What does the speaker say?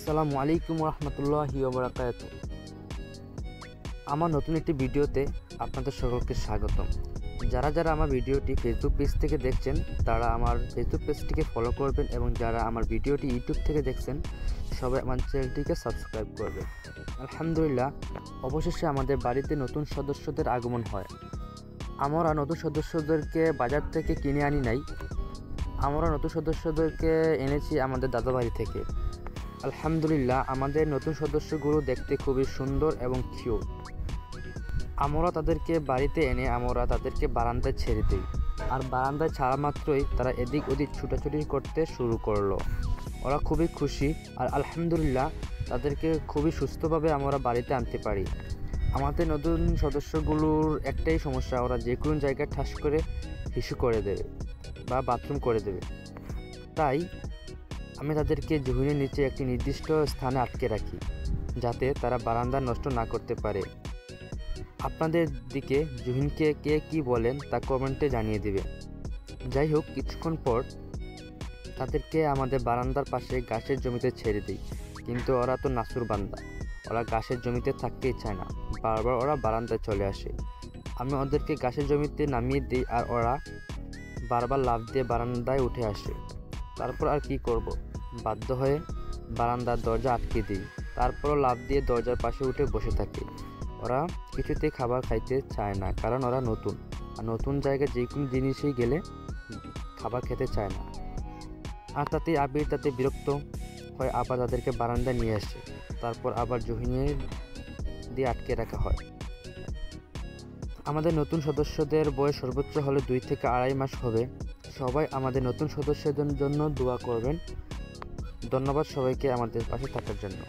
আসসালামু আলাইকুম রহমতুল্লাহি ওয়া বারাকাতুহু। আমার নতুন একটি ভিডিওতে আপনাদের সকলকে স্বাগতম। যারা যারা আমার ভিডিওটি ফেসবুক পেজ থেকে দেখছেন তারা আমার ফেসবুক পেজটিকে ফলো করবেন, এবং যারা আমার ভিডিওটি ইউটিউব থেকে দেখছেন সবাই আমার চ্যানেলটিকে সাবস্ক্রাইব করবেন। আলহামদুলিল্লাহ, অবশেষে আমাদের বাড়িতে নতুন সদস্যদের আগমন হয়। আমরা নতুন সদস্যদেরকে বাজার থেকে কিনে আনি নাই, আমরা নতুন সদস্যদেরকে এনেছি আমাদের দাদাবাড়ি থেকে। আলহামদুলিল্লাহ, আমাদের নতুন সদস্যগুলো দেখতে খুবই সুন্দর এবং কিউট। আমরা তাদেরকে বাড়িতে এনে আমরা তাদেরকে বারান্দায় ছেড়ে দিই, আর বারান্দায় ছাড়া মাত্রই তারা এদিক ওদিক ছুটাছুটি করতে শুরু করলো। ওরা খুবই খুশি, আর আলহামদুলিল্লাহ তাদেরকে খুবই সুস্থভাবে আমরা বাড়িতে আনতে পারি। আমাদের নতুন সদস্যগুলোর একটাই সমস্যা, ওরা যে কোনো জায়গায় ঠাস করে হিসু করে দেবে বা বাথরুম করে দেবে। তাই আমি তাদেরকে জুহিনের নিচে একটি নির্দিষ্ট স্থানে আটকে রাখি, যাতে তারা বারান্দা নষ্ট না করতে পারে। আপনাদের দিকে জুহিনকে কে কী বলেন তা কমেন্টে জানিয়ে দেবে। যাই হোক, কিছুক্ষণ পর তাদেরকে আমাদের বারান্দার পাশে ঘাসের জমিতে ছেড়ে দিই, কিন্তু ওরা তো নাসুর বান্দা, ওরা ঘাসের জমিতে থাকতেই চায় না, বারবার ওরা বারান্দায় চলে আসে। আমি ওদেরকে ঘাসের জমিতে নামিয়ে দিই, আর ওরা বারবার লাফ দিয়ে বারান্দায় উঠে আসে। তারপর আর কি করব, বাধ্য হয়ে বারান্দার দরজা আটকে দিই। তারপরও লাফ দিয়ে দরজার পাশে উঠে বসে থাকে। ওরা কিছুতেই খাবার খাইতে চায় না, কারণ ওরা নতুন, আর নতুন জায়গায় যে কোনো জিনিসেই গেলে খাবার খেতে চায় না। আর তাতে বিরক্ত হয়, আবার তাদেরকে বারান্দায় নিয়ে আসে। তারপর আবার জহিনের দিয়ে আটকে রাখা হয়। আমাদের নতুন সদস্যদের বয়স সর্বোচ্চ হলে 2 থেকে 2.5 মাস হবে। সবাই আমাদের নতুন সদস্যদের জন্য দোয়া করবেন। ধন্যবাদ সবাইকে আমাদের পাশে থাকার জন্য।